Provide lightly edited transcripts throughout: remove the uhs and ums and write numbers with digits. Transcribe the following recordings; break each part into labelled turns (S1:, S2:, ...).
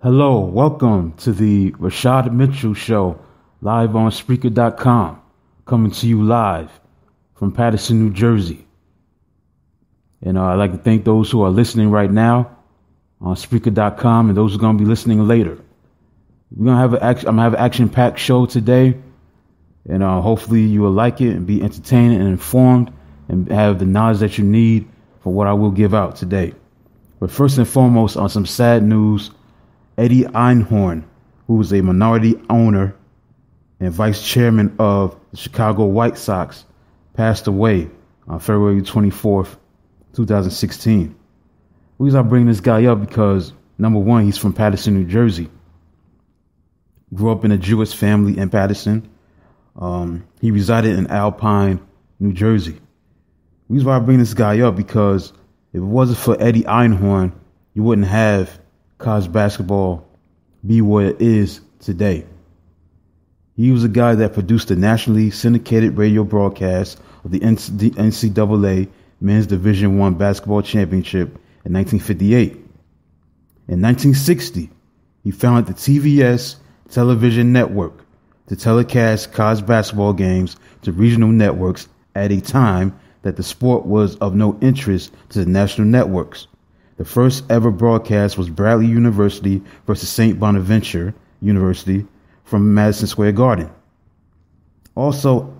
S1: Hello, welcome to the Rashad Mitchell Show, live on Spreaker.com, coming to you live from Paterson, New Jersey. And I'd like to thank those who are listening right now on Spreaker.com and those who are going to be listening later. I'm going to have an action-packed show today, and hopefully you will like it and be entertained and informed and have the knowledge that you need for what I will give out today. But first and foremost, on some sad news, Eddie Einhorn, who was a minority owner and vice chairman of the Chicago White Sox, passed away on February 24th, 2016. The reason I bring this guy up because, number one, he's from Paterson, New Jersey. Grew up in a Jewish family in Paterson. He resided in Alpine, New Jersey. The reason why I bring this guy up because if it wasn't for Eddie Einhorn, you wouldn't have college basketball be what it is today. He was a guy that produced the nationally syndicated radio broadcast of the NCAA Men's Division I Basketball Championship in 1958. In 1960, he founded the TVS television network to telecast college basketball games to regional networks at a time that the sport was of no interest to the national networks. The first ever broadcast was Bradley University versus St. Bonaventure University from Madison Square Garden. Also,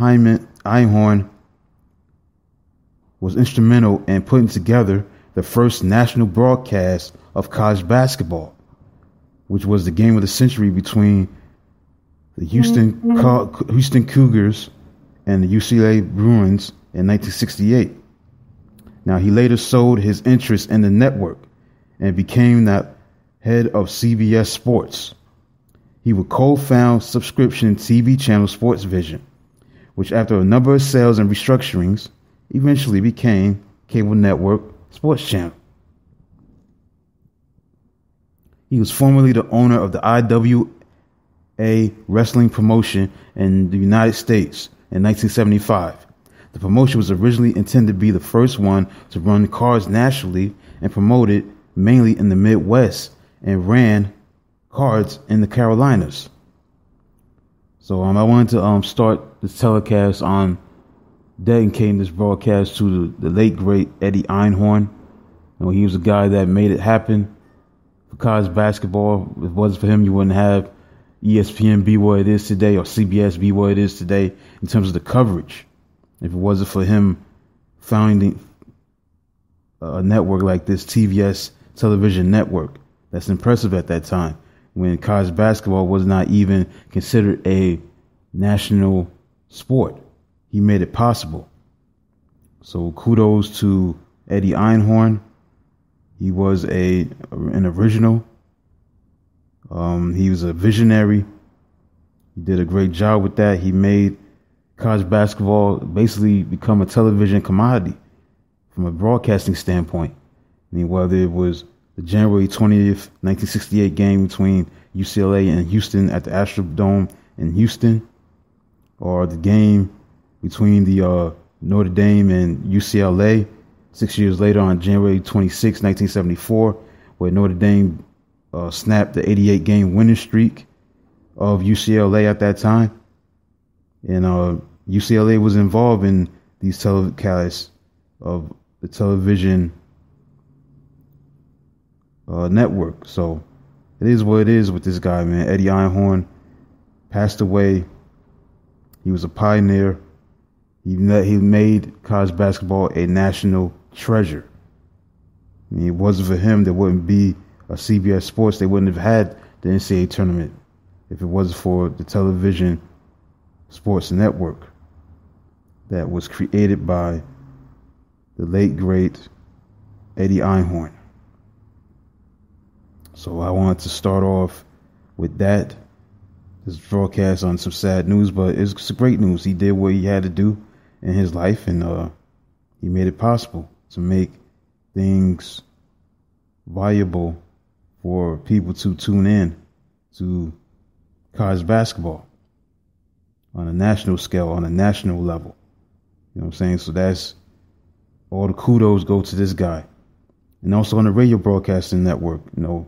S1: Einhorn was instrumental in putting together the first national broadcast of college basketball, which was the game of the century between the Houston Cougars and the UCLA Bruins in 1968. Now, he later sold his interest in the network and became the head of CBS Sports. He would co-found subscription TV channel Sports Vision, which after a number of sales and restructurings, eventually became cable network Sports Channel. He was formerly the owner of the IWA wrestling promotion in the United States in 1975. The promotion was originally intended to be the first one to run cards nationally and promoted mainly in the Midwest and ran cards in the Carolinas. So I wanted to start this telecast on dedicating this broadcast to the late, great Eddie Einhorn. He was a guy that made it happen for college basketball. If it wasn't for him, you wouldn't have ESPN be what it is today or CBS be what it is today in terms of the coverage. If it wasn't for him founding a network like this, TVS television network, that's impressive at that time when college basketball was not even considered a national sport. He made it possible. So kudos to Eddie Einhorn. He was an original. He was a visionary. He did a great job with that. He made college basketball basically become a television commodity from a broadcasting standpoint. I mean, whether it was the January 20th, 1968 game between UCLA and Houston at the Astrodome in Houston, or the game between the Notre Dame and UCLA 6 years later on January 26, 1974, where Notre Dame snapped the 88-game winning streak of UCLA at that time. And UCLA was involved in these telecasts of the television network. So it is what it is with this guy, man. Eddie Einhorn passed away. He was a pioneer. He made college basketball a national treasure. I mean, it wasn't for him, there wouldn't be a CBS Sports. They wouldn't have had the NCAA tournament if it wasn't for the television sports network that was created by the late, great Eddie Einhorn. So I wanted to start off with that this broadcast on some sad news, but it's great news. He did what he had to do in his life, and he made it possible to make things viable for people to tune in to college basketball on a national scale, on a national level. You know what I'm saying? So that's all the kudos go to this guy. And also on the radio broadcasting network, you know,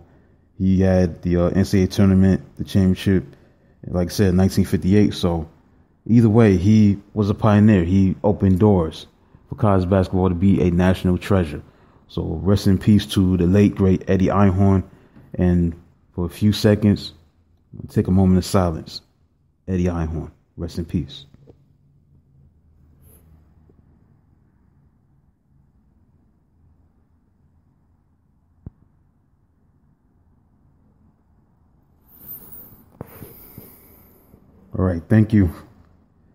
S1: he had the NCAA tournament, the championship, like I said, 1958. So either way, he was a pioneer. He opened doors for college basketball to be a national treasure. So rest in peace to the late, great Eddie Einhorn. And for a few seconds, take a moment of silence. Eddie Einhorn, rest in peace. All right, thank you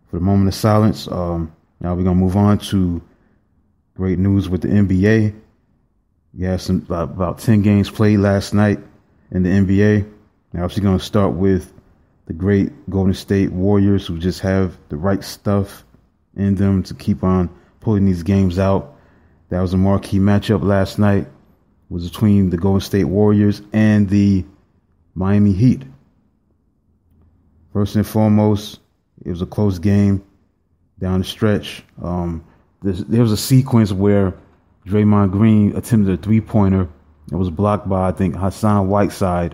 S1: for the moment of silence. Now we're gonna move on to great news with the NBA. We had some about 10 games played last night in the NBA. Now, obviously, going to start with the great Golden State Warriors, who just have the right stuff in them to keep on pulling these games out. That was a marquee matchup last night. It was between the Golden State Warriors and the Miami Heat. First and foremost, it was a close game down the stretch. There was a sequence where Draymond Green attempted a three-pointer. It was blocked by, I think, Hassan Whiteside.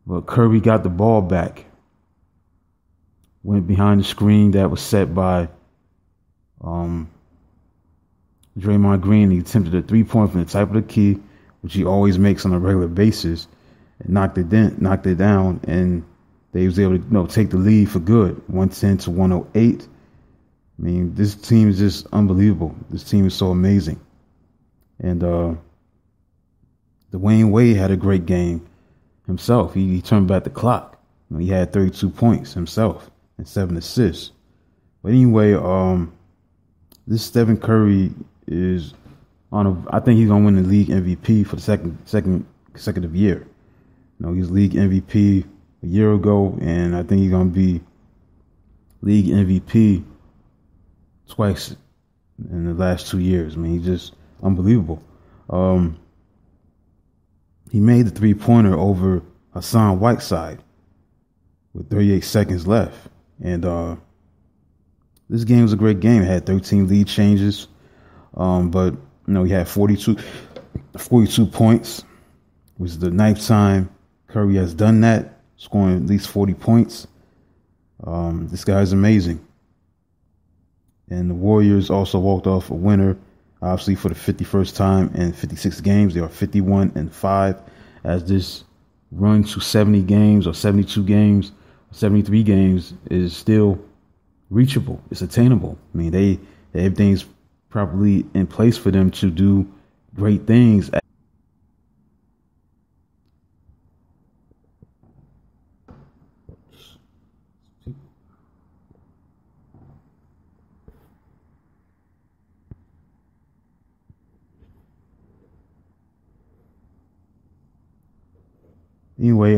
S1: But Curry got the ball back. Went behind the screen that was set by Draymond Green. He attempted a three-pointer from the type of the key, which he always makes on a regular basis, and knocked it down, and they was able to take the lead for good, 110 to 108. I mean, this team is just unbelievable. This team is so amazing. And Dwayne Wade had a great game himself. He turned back the clock. He had 32 points himself and 7 assists. But anyway, this Stephen Curry is I think he's gonna win the league MVP for the second consecutive year. He's league MVP a year ago, and I think he's gonna be league MVP twice in the last 2 years. I mean, he's just unbelievable. He made the three-pointer over Hassan Whiteside with 38 seconds left. And this game was a great game. It had 13 lead changes. But he had 42 points, which is the ninth time Curry has done that, scoring at least 40 points. This guy is amazing. And the Warriors also walked off a winner, obviously for the 51st time in 56 games. They are 51-5 as this run to 70 games or 72 games, 73 games is still reachable. It's attainable. I mean, everything's properly in place for them to do great things. Anyway,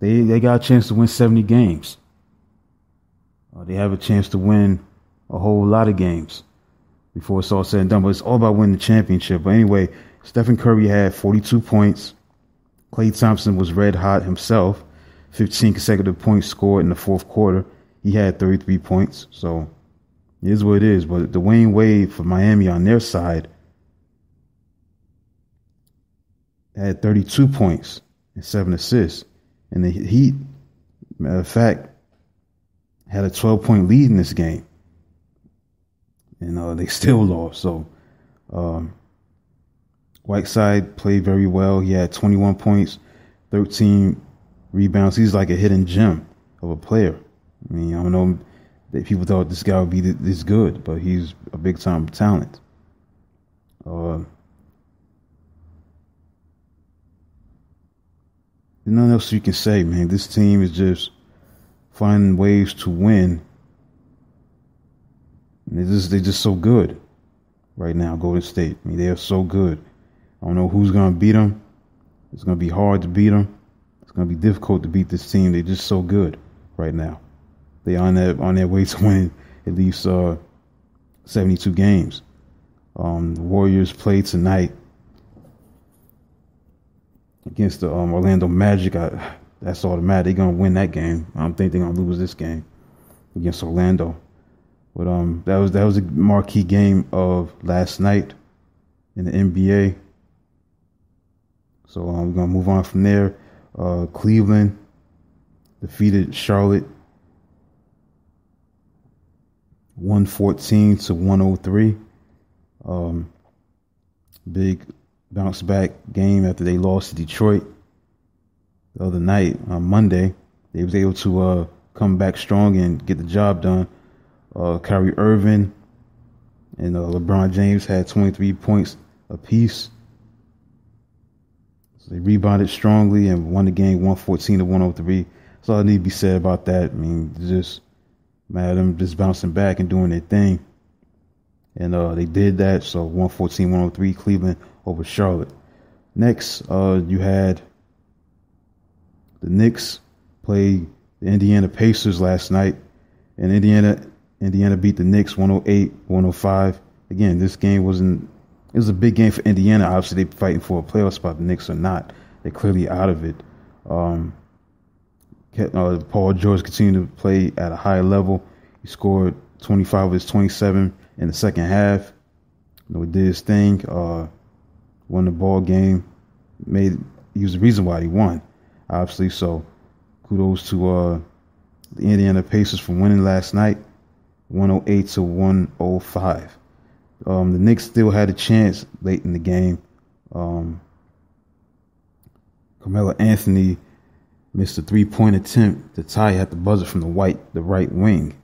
S1: they got a chance to win 70 games. They have a chance to win a whole lot of games before it's all said and done. But it's all about winning the championship. But anyway, Stephen Curry had 42 points. Klay Thompson was red hot himself. 15 consecutive points scored in the fourth quarter. He had 33 points. So it is what it is. But Dwayne Wade for Miami on their side had 32 points and 7 assists. And the Heat, matter of fact, had a 12-point lead in this game. And they still lost. So Whiteside played very well. He had 21 points, 13 rebounds. He's like a hidden gem of a player. I mean, I don't know that people thought this guy would be this good, but he's a big-time talent. There's nothing else you can say, man. This team is just finding ways to win. And they're just so good right now, Golden State. I mean, they are so good. I don't know who's going to beat them. It's going to be hard to beat them. It's going to be difficult to beat this team. They're just so good right now. They on their way to win at least 72 games. The Warriors play tonight against the Orlando Magic. That's automatic. They're going to win that game. I don't think they're going to lose this game against Orlando. But that was a marquee game of last night in the NBA. So we're going to move on from there. Cleveland defeated Charlotte 114-103. Big bounce back game after they lost to Detroit the other night on Monday. They was able to come back strong and get the job done. Kyrie Irving and LeBron James had 23 points apiece. So they rebounded strongly and won the game 114-103. That's all that need to be said about that. I mean, just them just bouncing back and doing their thing. And they did that. So 114-103, Cleveland over Charlotte. Next, you had the Knicks play the Indiana Pacers last night. And Indiana beat the Knicks 108-105. Again, this game it was a big game for Indiana. Obviously, they're fighting for a playoff spot. The Knicks are not. They're clearly out of it. Paul George continued to play at a high level. He scored 25 of his 27 in the second half. He did his thing. Won the ball game. He was the reason why he won, obviously. So kudos to the Indiana Pacers for winning last night, 108-105. The Knicks still had a chance late in the game. Carmelo Anthony missed a 3-point attempt to tie at the buzzer from the right wing,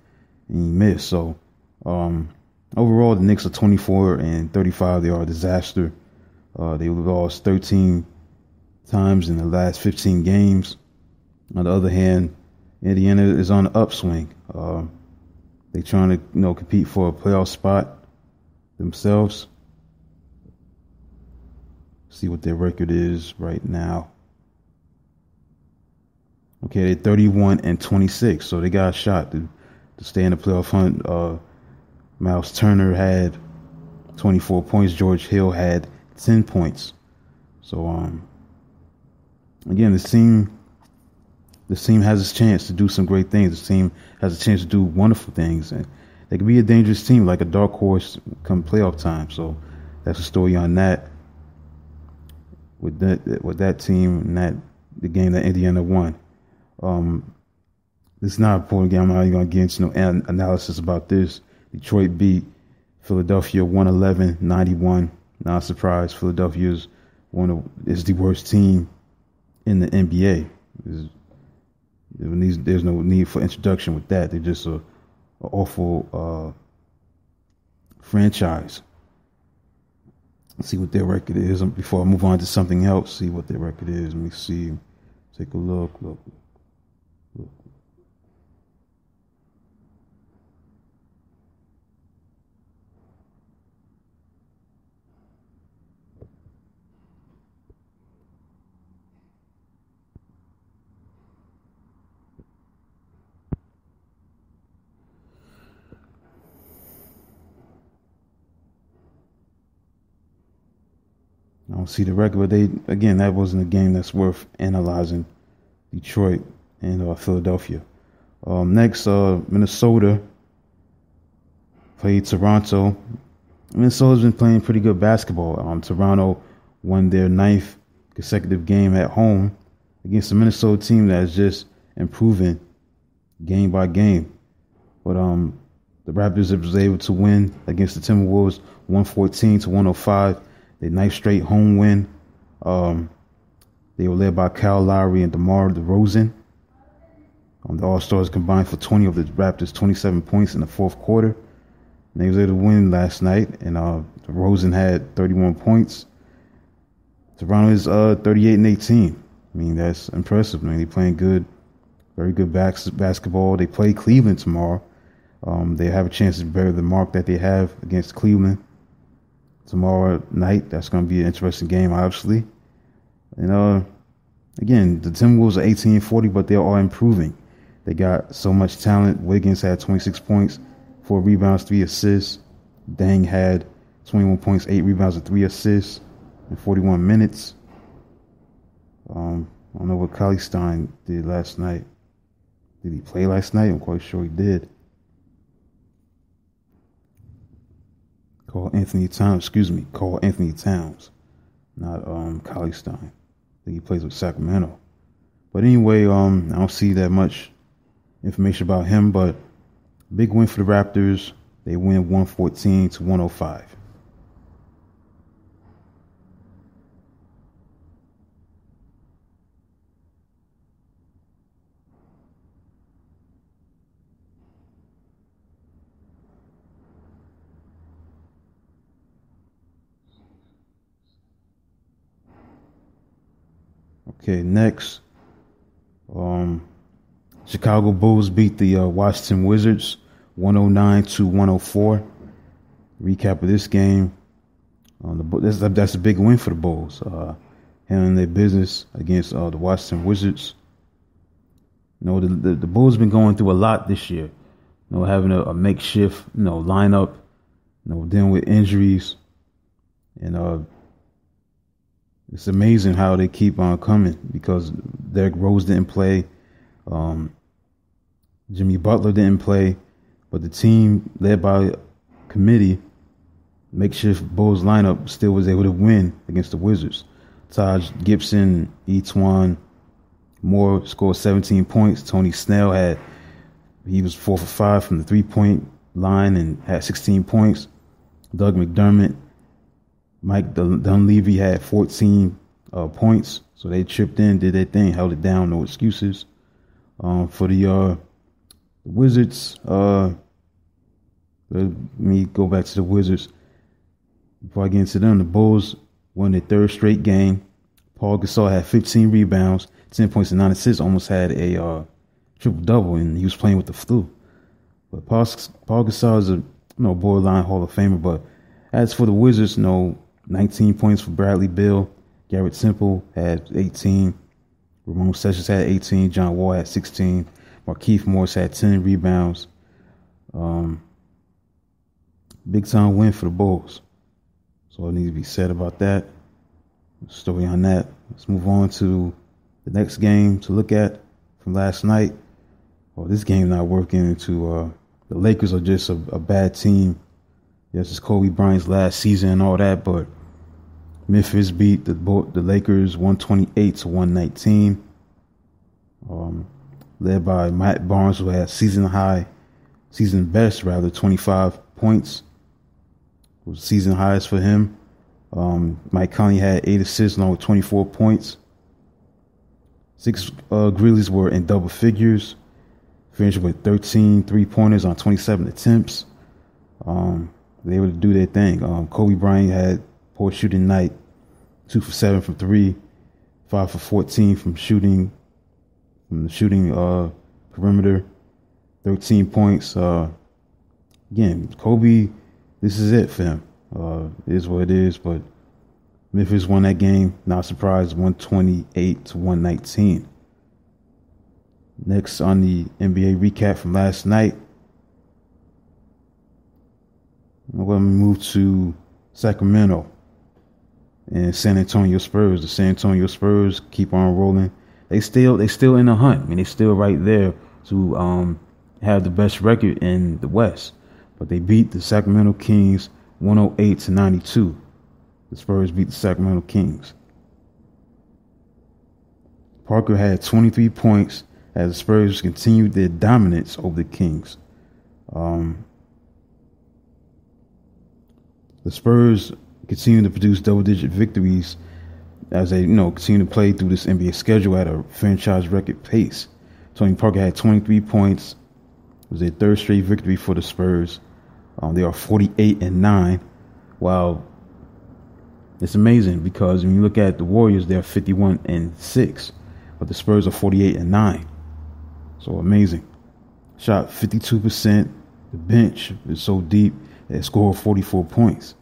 S1: and he missed. So overall, the Knicks are 24-35. They are a disaster. They lost 13 times in the last 15 games. On the other hand, Indiana is on the upswing. They're trying to compete for a playoff spot themselves. See what their record is right now. Okay, they're 31-26, so they got a shot to stay in the playoff hunt. Miles Turner had 24 points. George Hill had 10 points. So, again, this team has a chance to do some great things. This team has a chance to do wonderful things, and they could be a dangerous team, like a dark horse come playoff time. So that's the story on that. With that team and the game that Indiana won. This is not an important game. I'm not even going to get into no analysis about this. Detroit beat Philadelphia 111-91. Not a surprise. Philadelphia is the worst team in the NBA. There's no need for introduction with that. They're just an awful franchise. Let's see what their record is. Before I move on to something else, see what their record is. Let me see. Take a look. I don't see the record, but that wasn't a game that's worth analyzing. Detroit and Philadelphia. Next, Minnesota played Toronto. Minnesota's been playing pretty good basketball. Toronto won their 9th consecutive game at home against a Minnesota team that is just improving game by game. But the Raptors was able to win against the Timberwolves 114-105. Their 9th straight home win. They were led by Kyle Lowry and DeMar DeRozan. The All-Stars combined for 20 of the Raptors' 27 points in the fourth quarter. And they was able to win last night. And DeRozan had 31 points. Toronto is 38-18. I mean, that's impressive. I mean, they're playing good, very good basketball. They play Cleveland tomorrow. They have a chance to better the mark that they have against Cleveland tomorrow night. That's going to be an interesting game, obviously. And again, the Timberwolves are 18-40, but they are improving. They got so much talent. Wiggins had 26 points, 4 rebounds, 3 assists. Deng had 21 points, 8 rebounds, and 3 assists in 41 minutes. I don't know what Cauley Stein did last night. Did he play last night? I'm quite sure he did. Call Anthony Towns, not Cauley Stein. I think he plays with Sacramento. But anyway, I don't see that much information about him, but big win for the Raptors. They win 114-105. Okay, next, Chicago Bulls beat the Washington Wizards 109-104. Recap of this game. That's a big win for the Bulls. Handling their business against the Washington Wizards. The Bulls have been going through a lot this year. Having a makeshift lineup. Dealing with injuries, and it's amazing how they keep on coming because Derrick Rose didn't play. Jimmy Butler didn't play, but the team led by committee, makeshift Bulls lineup, still was able to win against the Wizards. Taj Gibson, Etuan Moore scored 17 points. Tony Snell he was 4 for 5 from the 3-point line and had 16 points. Doug McDermott, Mike Dunleavy had 14 points. So they chipped in, did their thing, held it down, no excuses. For the Wizards, let me go back to the Wizards. Before I get into them, the Bulls won their 3rd straight game. Paul Gasol had 15 rebounds, 10 points and 9 assists, almost had a triple-double, and he was playing with the flu. But Paul Gasol is a borderline Hall of Famer. But as for the Wizards, 19 points for Bradley Beal. Garrett Temple had 18. Ramon Sessions had 18. John Wall had 16. Markieff Morris had 10 rebounds. Big time win for the Bulls. So it needs to be said about that. Story on that. Let's move on to the next game to look at from last night. Well, this game not working into the Lakers are just a bad team. Yes, it's Kobe Bryant's last season and all that, but Memphis beat the Lakers 128-119. Led by Matt Barnes, who had season best, 25 points. It was season highest for him. Mike Conley had 8 assists along with 24 points. 6 Grizzlies were in double figures. Finished with 13 3-pointers on 27 attempts. They were able to do their thing. Kobe Bryant had poor shooting night. 2 for 7 from 3. 5 for 14 from the shooting perimeter. 13 points. Again, Kobe, this is it for him. It is what it is, but Memphis won that game. Not surprised, 128-119. Next on the NBA recap from last night, we're going to move to Sacramento and San Antonio Spurs. The San Antonio Spurs keep on rolling. They still in the hunt. I mean, they still right there to have the best record in the West. But they beat the Sacramento Kings 108-92. The Spurs beat the Sacramento Kings. Parker had 23 points as the Spurs continued their dominance over the Kings. The Spurs continue to produce double-digit victories as they, continue to play through this NBA schedule at a franchise record pace. Tony Parker had 23 points. It was their 3rd straight victory for the Spurs. They are 48-9. Wow. It's amazing because when you look at the Warriors, they're 51-6, but the Spurs are 48-9. So amazing. Shot 52%. The bench is so deep. They scored 44 points.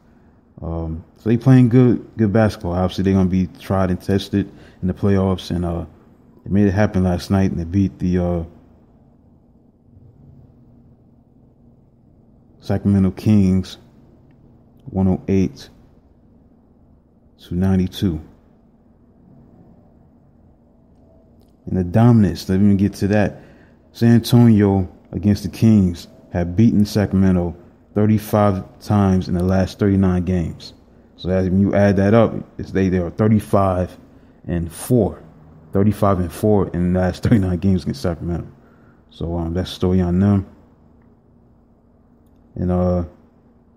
S1: So they playing good basketball. Obviously, they're going to be tried and tested in the playoffs, and they made it happen last night, and they beat the Sacramento Kings 108-92. And the dominance, let me get to that. San Antonio against the Kings have beaten Sacramento 35 times in the last 39 games. So that, when you add that up, they are 35-4. 35-4 in the last 39 games against Sacramento. So that's the story on them. And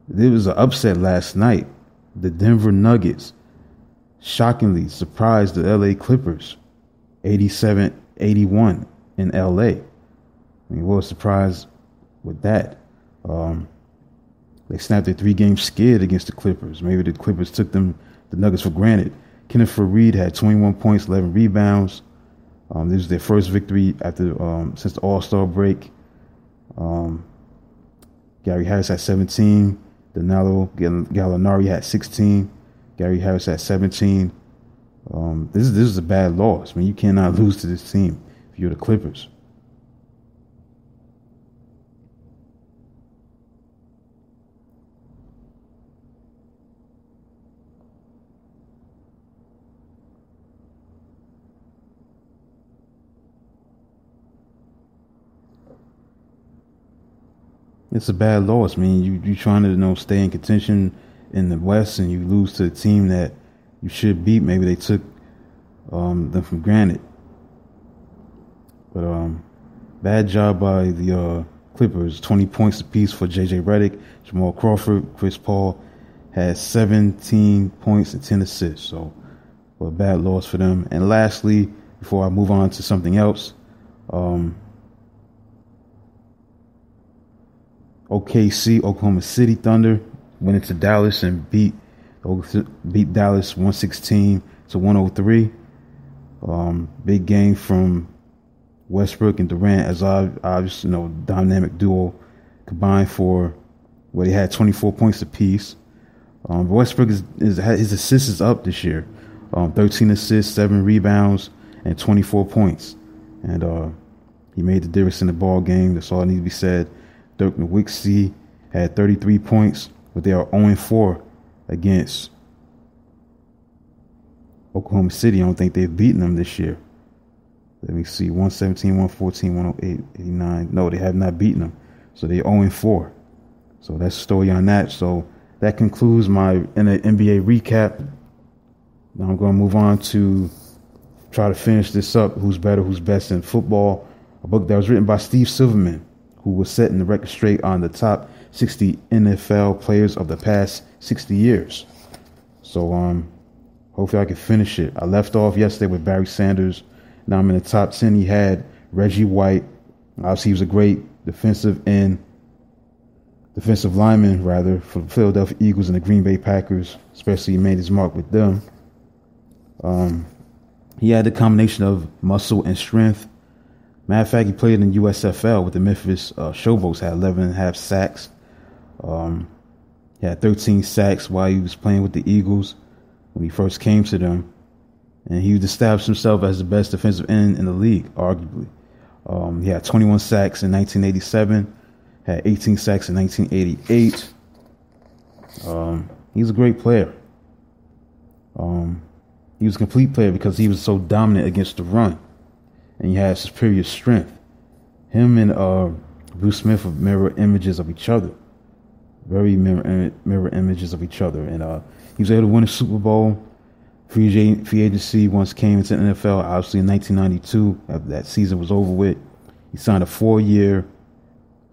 S1: there was an upset last night. The Denver Nuggets shockingly surprised the LA Clippers 87-81 in LA. I mean, what a surprise with that. They snapped a 3-game skid against the Clippers. Maybe the Clippers took the Nuggets for granted. Kenneth Faried had 21 points, 11 rebounds. This was their first victory since the All-Star break. Gary Harris had 17. Danilo Gallinari had 16. Gary Harris had 17. This is a bad loss. I mean, you cannot lose to this team if you're the Clippers. It's a bad loss. I mean, you trying to stay in contention in the West, and you lose to a team that you should beat. Maybe they took them for granted. But bad job by the Clippers. 20 points apiece for J.J. Redick, Jamal Crawford, Chris Paul had 17 points and 10 assists. So a bad loss for them. And lastly, before I move on to something else, OKC, Oklahoma City Thunder, went into Dallas and beat Dallas 116-103. Big game from Westbrook and Durant, as obviously dynamic duo, combined for they had 24 points apiece. Westbrook his assists is up this year, 13 assists, 7 rebounds, and 24 points, and he made the difference in the ball game. That's all that needs to be said. Dirk Nowitzki had 33 points, but they are 0-4 against Oklahoma City. I don't think they've beaten them this year. Let me see, 117, 114, 108, 89. No, they have not beaten them. So they're 0-4. So that's the story on that. So that concludes my NBA recap. Now I'm going to move on to try to finish this up. Who's better, who's best in football? A book that was written by Steve Silverman, who was setting the record straight on the top 60 NFL players of the past 60 years. So hopefully I can finish it. I left off yesterday with Barry Sanders. Now I'm in the top 10. He had Reggie White. Obviously, he was a great defensive lineman, for the Philadelphia Eagles and the Green Bay Packers, especially he made his mark with them. He had the combination of muscle and strength. Matter of fact, he played in USFL with the Memphis Showboats, had 11.5 sacks. He had 13 sacks while he was playing with the Eagles when he first came to them. And he established himself as the best defensive end in the league, arguably. He had 21 sacks in 1987, had 18 sacks in 1988. He's a great player. He was a complete player because he was so dominant against the run, and he had superior strength. Him and Bruce Smith are mirror images of each other, very mirror images of each other. And he was able to win a Super Bowl. Free agency once came into the NFL, obviously in 1992. After that season was over with, he signed a 4-year,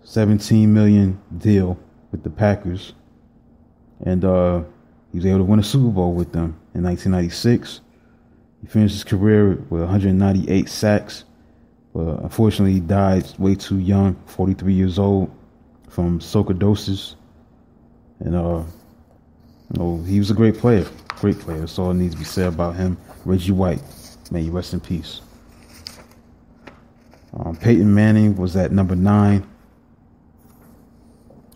S1: $17 million deal with the Packers, and he was able to win a Super Bowl with them in 1996. He finished his career with 198 sacks, but unfortunately he died way too young, 43 years old, from sarcoidosis. And he was a great player. Great player. That's all that needs to be said about him. Reggie White, may he rest in peace. Peyton Manning was at number 9.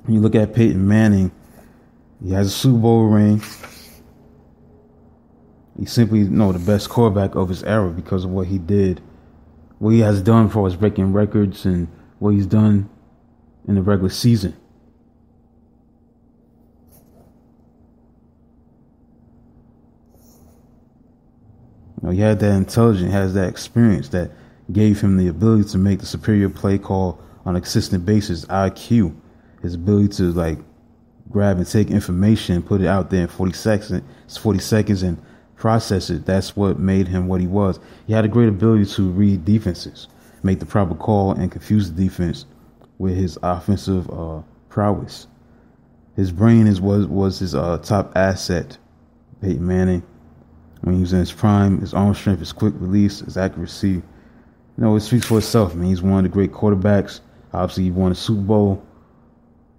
S1: When you look at Peyton Manning, he has a Super Bowl ring. He's simply, the best quarterback of his era because of what he did, what he has done for his breaking records and what he's done in the regular season. He had that intelligence, has that experience that gave him the ability to make the superior play call on a consistent basis. IQ, his ability to grab and take information and put it out there in 40 seconds and process it. That's what made him what he was. He had a great ability to read defenses, make the proper call, and confuse the defense with his offensive prowess. His brain was his top asset. Peyton Manning, when he was in his prime, his arm strength, his quick release, his accuracy, it speaks for itself. He's one of the great quarterbacks. Obviously, he won a Super Bowl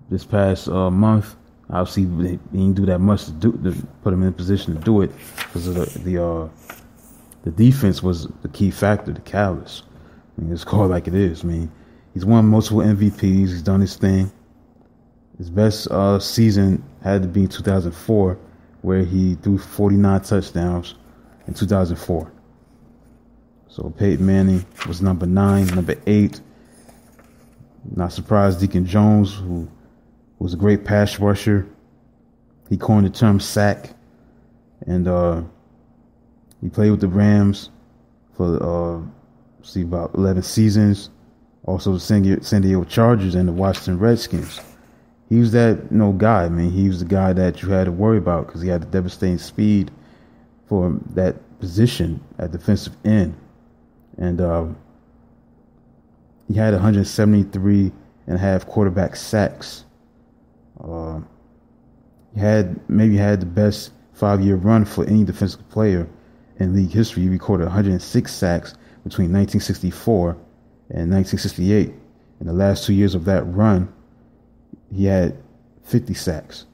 S1: this past month. Obviously, he didn't do that much to put him in a position to do it because of the defense was the key factor, the catalyst. It's called like it is. He's won multiple MVPs. He's done his thing. His best season had to be 2004, where he threw 49 touchdowns in 2004. So Peyton Manning was number 9. Number 8, not surprised, Deacon Jones, who was a great pass rusher. He coined the term sack, and he played with the Rams for about 11 seasons. Also the San Diego Chargers and the Washington Redskins. He was that guy. He was the guy that you had to worry about because he had the devastating speed for that position at defensive end. And he had 173 and a half quarterback sacks. He had the best 5-year run for any defensive player in league history. He recorded 106 sacks between 1964 and 1968. In the last 2 years of that run, he had 50 sacks.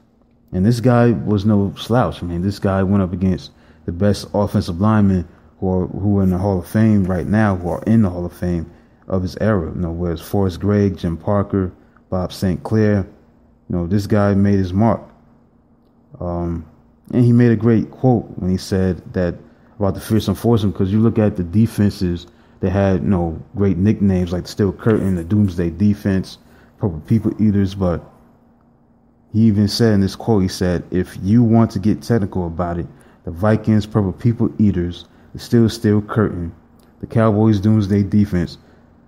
S1: And this guy was no slouch. This guy went up against the best offensive linemen who are in the Hall of Fame right now, who are in the Hall of Fame of his era. Whereas Forrest Gregg, Jim Parker, Bob St. Clair. This guy made his mark. And he made a great quote when he said that about the fearsome foursome, because you look at the defenses, they had great nicknames like the Steel Curtain, the Doomsday Defense, Purple People Eaters. But he even said in this quote, he said, if you want to get technical about it, the Vikings, Purple People Eaters, the Steel Curtain, the Cowboys, Doomsday Defense,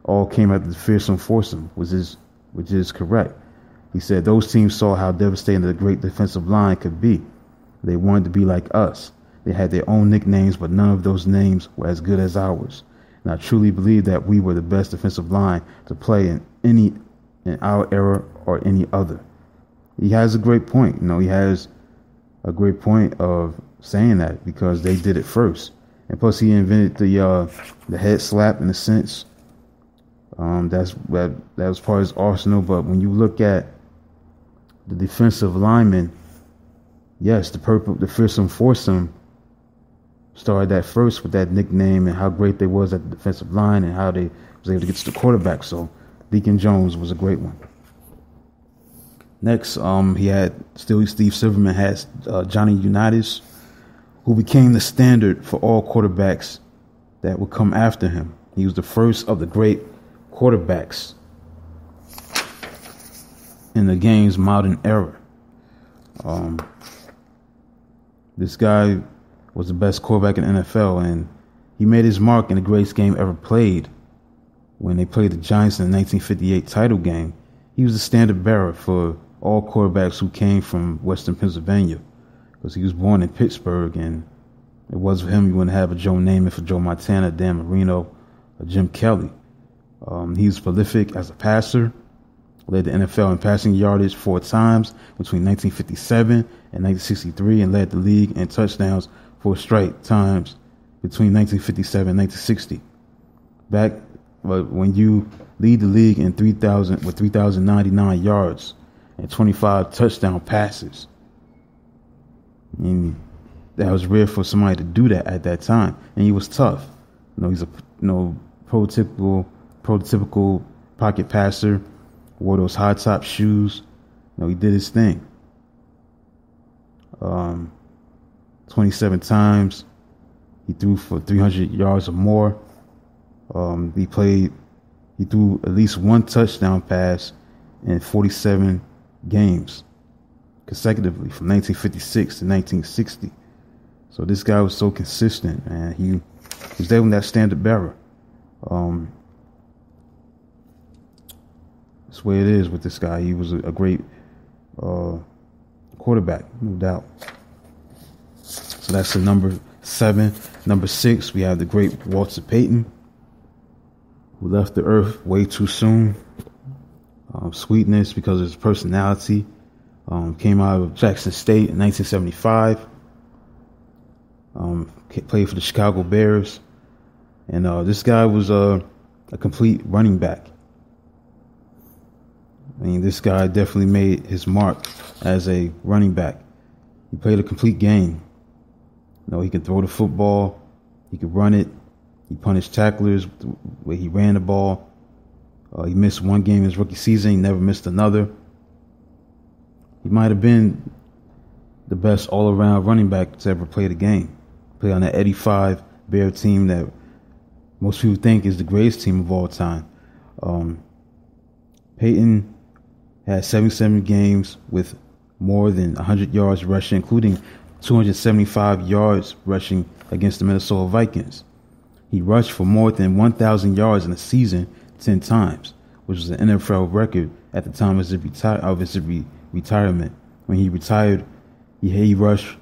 S1: all came after the fearsome foursome, which is correct. He said those teams saw how devastating the great defensive line could be. They wanted to be like us. They had their own nicknames, but none of those names were as good as ours. And I truly believe that we were the best defensive line to play in our era or any other. He has a great point. He has a great point of saying that because they did it first. And plus, he invented the head slap in a sense. That was part of his arsenal. But when you look at the defensive linemen, yes, the fearsome foursome started that first with that nickname and how great they was at the defensive line and how they was able to get to the quarterback. So Deacon Jones was a great one. Next, he had Steve Silverman had Johnny Unitas, who became the standard for all quarterbacks that would come after him. He was the first of the great quarterbacks in the game's modern era. This guy was the best quarterback in the NFL, and he made his mark in the greatest game ever played when they played the Giants in the 1958 title game. He was the standard bearer for all quarterbacks who came from Western Pennsylvania, because he was born in Pittsburgh, and it was for him you wouldn't have a Joe Namath, for Joe Montana, Dan Marino, or Jim Kelly. He was prolific as a passer, led the NFL in passing yardage 4 times between 1957 and 1963, and led the league in touchdowns 4 straight times between 1957 and 1960. But when you lead the league in 3,099 yards and 25 touchdown passes, that was rare for somebody to do that at that time. And he was tough. He's a prototypical pocket passer. Wore those high top shoes. He did his thing. 27 times He threw for 300 yards or more. He threw at least one touchdown pass in 47 games consecutively from 1956 to 1960. So this guy was so consistent, man. He was definitely that standard bearer. That's the way it is with this guy. He was a great quarterback, no doubt. So that's the number 7. Number 6, we have the great Walter Payton, who left the earth way too soon. Sweetness because of his personality. Came out of Jackson State in 1975. Played for the Chicago Bears. And this guy was a complete running back. I mean, this guy definitely made his mark as a running back. He played a complete game. You know, he could throw the football. He could run it. He punished tacklers where he ran the ball. He missed one game in his rookie season. He never missed another. He might have been the best all-around running back to ever play the game. Played on that 85 Bear team that most people think is the greatest team of all time. Payton had 77 games with more than 100 yards rushing, including 275 yards rushing against the Minnesota Vikings. He rushed for more than 1,000 yards in a season 10 times, which was an NFL record at the time of his retirement. When he retired, he rushed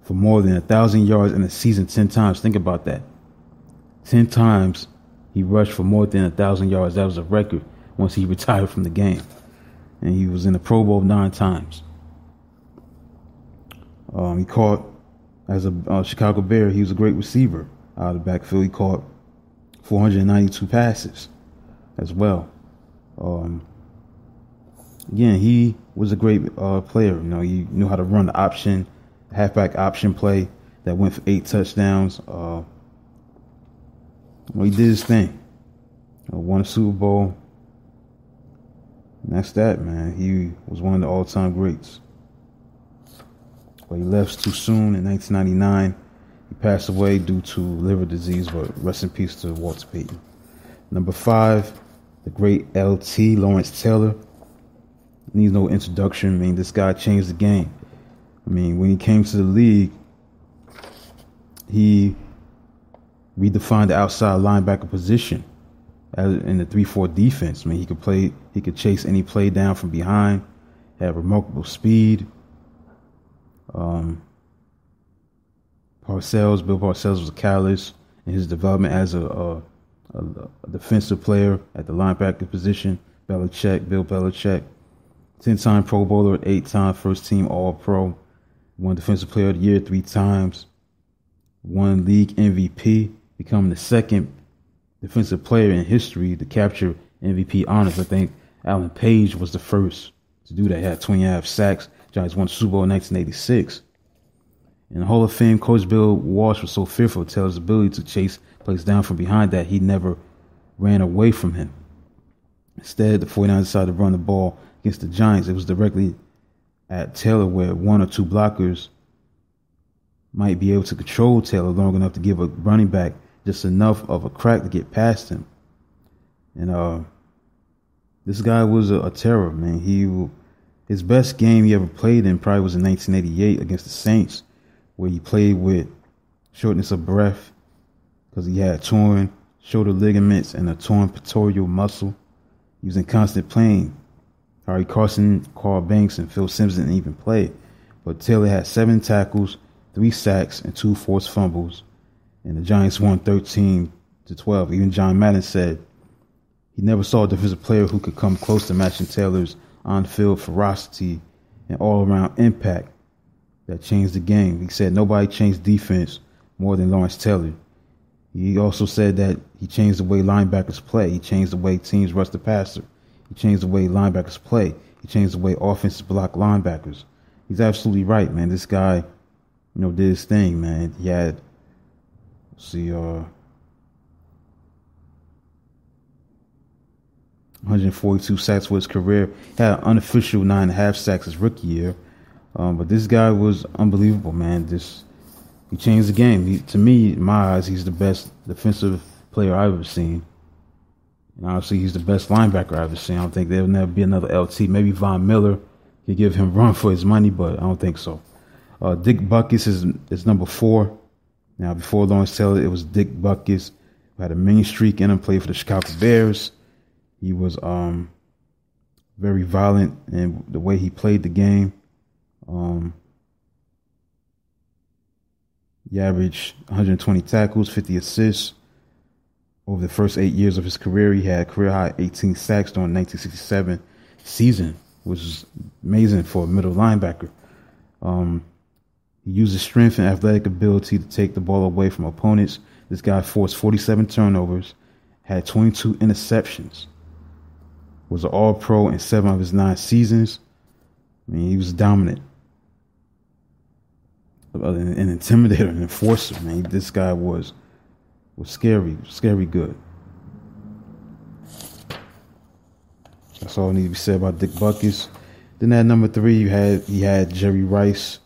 S1: for more than 1,000 yards in a season 10 times. Think about that. 10 times he rushed for more than 1,000 yards. That was a record once he retired from the game. And he was in the Pro Bowl 9 times. He caught, as a Chicago Bear, he was a great receiver out of the backfield. He caught 492 passes as well. Again, he was a great player. You know, he knew how to run the halfback option play that went for 8 touchdowns. Well, he did his thing. Won a Super Bowl. And that's that, man. He was one of the all-time greats. But he left too soon in 1999. He passed away due to liver disease, but rest in peace to Walter Payton. Number 5, the great LT, Lawrence Taylor. Needs no introduction. I mean, this guy changed the game. I mean, when he came to the league, he redefined the outside linebacker position in the 3-4 defense. I mean, he could chase any play down from behind, had remarkable speed. Bill Parcells was a catalyst in his development as a defensive player at the linebacker position. Bill Belichick, 10-time Pro Bowler, 8-time first-team All-Pro, won Defensive Player of the Year 3 times, won League MVP, becoming the second defensive player in history to capture MVP honors. I think Alan Page was the first to do that. He had 20.5 sacks. Giants won the Super Bowl in 1986. In the Hall of Fame, Coach Bill Walsh was so fearful of Taylor's ability to chase plays down from behind that he never ran away from him. Instead, the 49ers decided to run the ball against the Giants. It was directly at Taylor, where 1 or 2 blockers might be able to control Taylor long enough to give a running back just enough of a crack to get past him. And this guy was a terror, man. His best game he ever played in probably was in 1988 against the Saints, where he played with shortness of breath because he had torn shoulder ligaments and a torn pectoral muscle. He was in constant pain. Harry Carson, Carl Banks, and Phil Simpson didn't even play. But Taylor had 7 tackles, 3 sacks, and 2 forced fumbles. And the Giants won 13-12. Even John Madden said he never saw a defensive player who could come close to matching Taylor's on-field ferocity and all-around impact that changed the game. He said nobody changed defense more than Lawrence Taylor. He also said that he changed the way linebackers play. He changed the way teams rush the passer. He changed the way linebackers play. He changed the way offenses block linebackers. He's absolutely right, man. This guy, did his thing, man. He had, 142 sacks for his career. He had an unofficial 9.5 sacks his rookie year. But this guy was unbelievable, man. He changed the game. To me, in my eyes, he's the best defensive player I've ever seen. And obviously, he's the best linebacker I've ever seen. I don't think there'll never be another LT. Maybe Von Miller could give him run for his money, but I don't think so. Dick Butkus is number 4. Now, before Lawrence Taylor, it was Dick Butkus, who had a mean streak in him, played for the Chicago Bears. He was very violent in the way he played the game. He averaged 120 tackles, 50 assists. Over the first 8 years of his career, he had career high 18 sacks during the 1967 season, which is amazing for a middle linebacker. He used his strength and athletic ability to take the ball away from opponents. This guy forced 47 turnovers, had 22 interceptions, was an All-Pro in 7 of his 9 seasons. I mean, he was dominant. An intimidator, an enforcer, man. This guy was scary good. That's all need to be said about Dick Butkus. Then at number 3, he had Jerry Rice.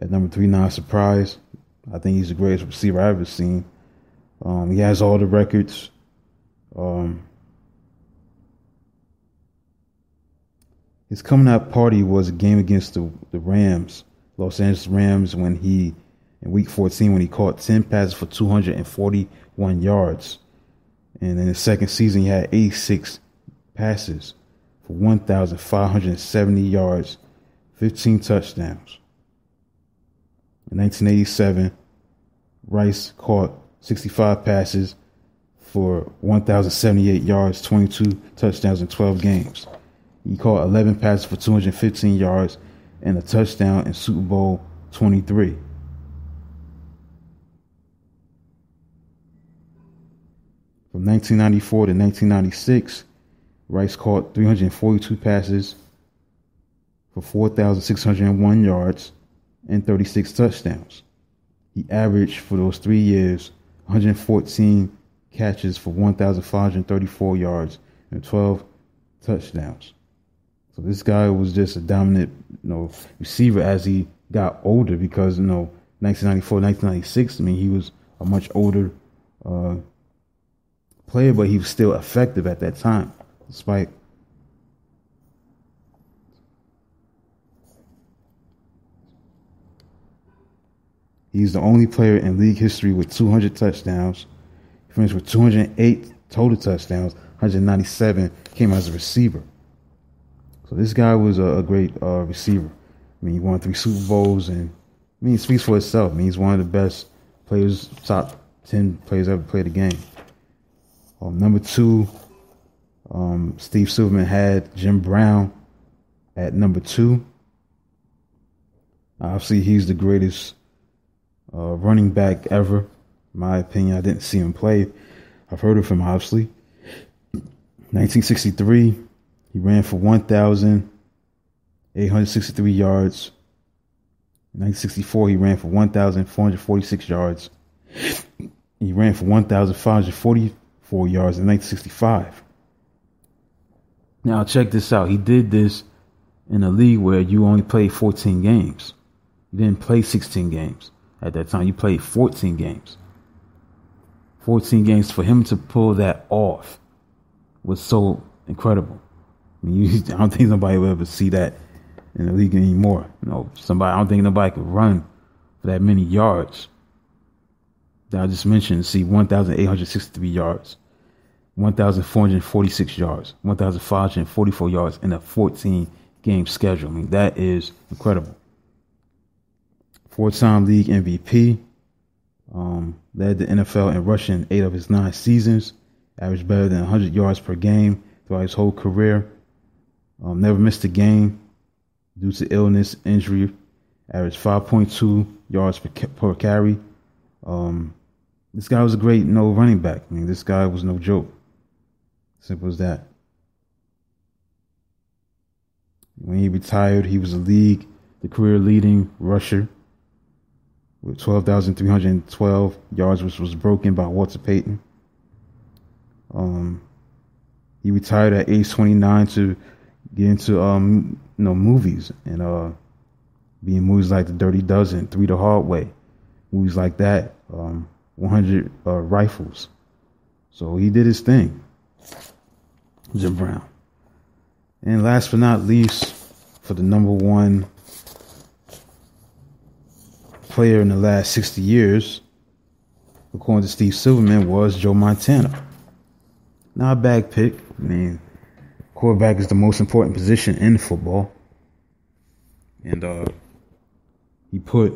S1: At number 3, not a surprise. I think he's the greatest receiver I've ever seen. He has all the records. His coming out party was a game against the Rams, Los Angeles Rams, when he, in week 14, when he caught 10 passes for 241 yards. And in his second season, he had 86 passes for 1,570 yards, 15 touchdowns. In 1987, Rice caught 65 passes for 1,078 yards, 22 touchdowns in 12 games. He caught 11 passes for 215 yards and a touchdown in Super Bowl 23. From 1994 to 1996, Rice caught 342 passes for 4,601 yards and 36 touchdowns. He averaged for those 3 years 114 catches for 1,534 yards and 12 touchdowns. So this guy was just a dominant, receiver as he got older, because 1994, 1996. I mean, he was a much older player, but he was still effective at that time, despite. He's the only player in league history with 200 touchdowns. He finished with 208 total touchdowns. 197 came as a receiver. So this guy was a great receiver. I mean, he won 3 Super Bowls, and I mean, it speaks for itself. I mean, he's one of the best players, top 10 players ever played the game. Number 2, Steve Silverman had Jim Brown at number 2. Obviously, he's the greatest running back ever, in my opinion. I didn't see him play. I've heard of him, obviously. 1963, he ran for 1,863 yards. In 1964, he ran for 1,446 yards. He ran for 1,544 yards in 1965. Now, check this out. He did this in a league where you only played 14 games. You didn't play 16 games at that time. You played 14 games. 14 games. For him to pull that off was so incredible. I mean, I don't think nobody will ever see that in the league anymore. I don't think nobody could run for that many yards that I just mentioned. See, 1,863 yards, 1,446 yards, 1,544 yards in a 14-game schedule. I mean, that is incredible. 4-time league MVP, led the NFL in rushing in 8 of his 9 seasons, averaged better than 100 yards per game throughout his whole career. Never missed a game due to illness, injury. Averaged 5.2 yards per carry. This guy was a great running back. I mean, this guy was no joke. Simple as that. When he retired, he was the career leading rusher with 12,312 yards, which was broken by Walter Payton. He retired at age 29 to get into movies and be in movies like The Dirty Dozen, 3 the Hard Way, movies like that, 100 Rifles. So he did his thing, Jim Brown. And last but not least, for the number one player in the last 60 years, according to Steve Silverman, was Joe Montana. Not a bad pick. I mean, quarterback is the most important position in football. And he put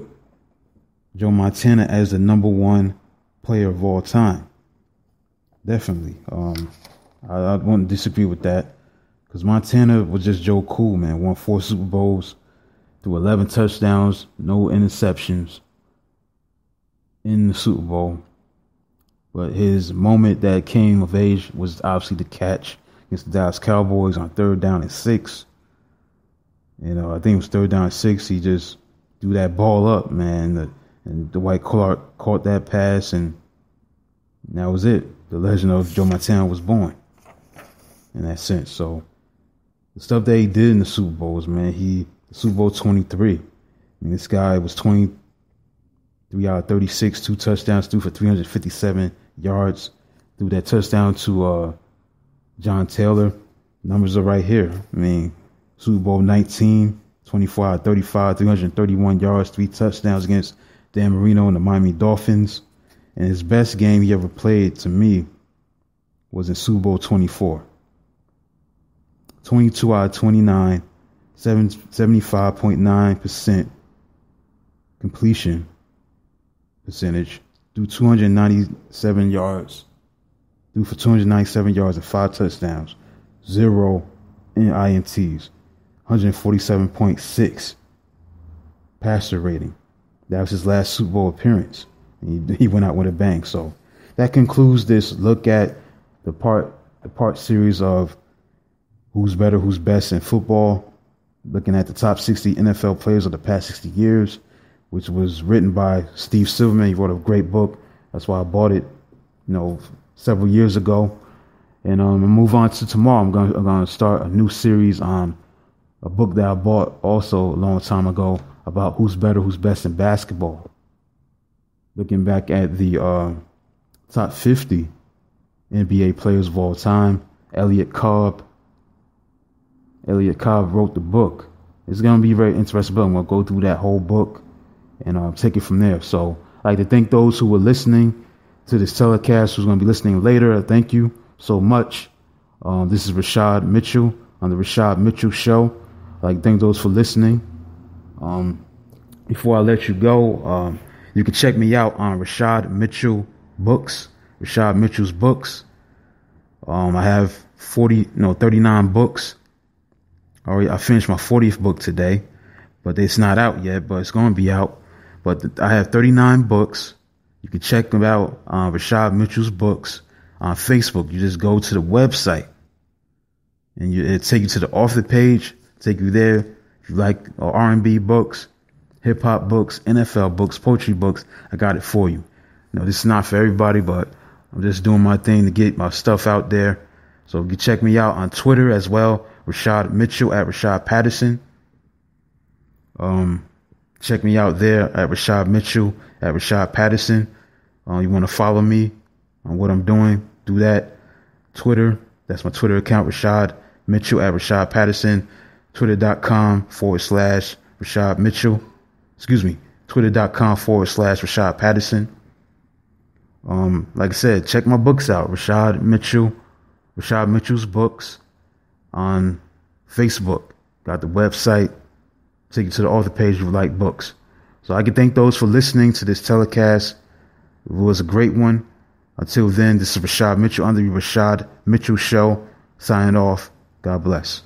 S1: Joe Montana as the number one player of all time. Definitely. I wouldn't disagree with that. Because Montana was just Joe Cool, man. Won 4 Super Bowls, threw 11 touchdowns, no interceptions in the Super Bowl. But his moment that came of age was obviously the catch against the Dallas Cowboys on 3rd down and 6. I think it was 3rd down and 6. He just threw that ball up, man. And Dwight Clark caught that pass, and that was it. The legend of Joe Montana was born in that sense. So the stuff that he did in the Super Bowls, man, Super Bowl 23. I mean, this guy was 23 out of 36, 2 touchdowns, threw for 357 yards, threw that touchdown to John Taylor. Numbers are right here. I mean, Super Bowl 19, 24 out of 35, 331 yards, 3 touchdowns against Dan Marino and the Miami Dolphins. And his best game he ever played, to me, was in Super Bowl 24. 22 out of 29, 75.9% completion percentage, threw 297 yards, threw for 297 yards and 5 touchdowns, 0 INTs, 147.6 passer rating. That was his last Super Bowl appearance. He went out with a bang. So that concludes this look at the part series of who's better, who's best in football, looking at the top 60 NFL players of the past 60 years, which was written by Steve Silverman. He wrote a great book. That's why I bought it, several years ago. And I'll move on to tomorrow. I'm going to start a new series on a book that I bought also a long time ago about who's better, who's best in basketball. Looking back at the top 50 NBA players of all time. Elliot Cobb wrote the book. It's going to be a very interesting book. I'm going to go through that whole book and take it from there. So I'd like to thank those who were listening to this telecast, who's going to be listening later. Thank you so much. This is Rashad Mitchell on the Rashad Mitchell Show. I'd like to thank those for listening. Before I let you go, you can check me out on Rashad Mitchell's books. I have 39 books. I finished my 40th book today, but it's not out yet, but it's going to be out. But I have 39 books. You can check them out on Rashad Mitchell's books on Facebook. You just go to the website and it'll take you to the author page, take you there. If you like R&B books, hip hop books, NFL books, poetry books, I got it for you. This is not for everybody, but I'm just doing my thing to get my stuff out there. So you can check me out on Twitter as well, Rashad Mitchell at Rashad Patterson. Check me out there at Rashad Mitchell at Rashad Patterson. You want to follow me on what I'm doing, do that. Twitter, that's my Twitter account, Rashad Mitchell at Rashad Patterson. Twitter.com/Rashad Mitchell. Twitter.com/Rashad Patterson. Like I said, check my books out. Rashad Mitchell's books on Facebook. Got the website. Take you to the author page if you like books. So I can thank those for listening to this telecast. It was a great one. Until then, this is Rashad Mitchell on the Rashad Mitchell Show. Signing off. God bless.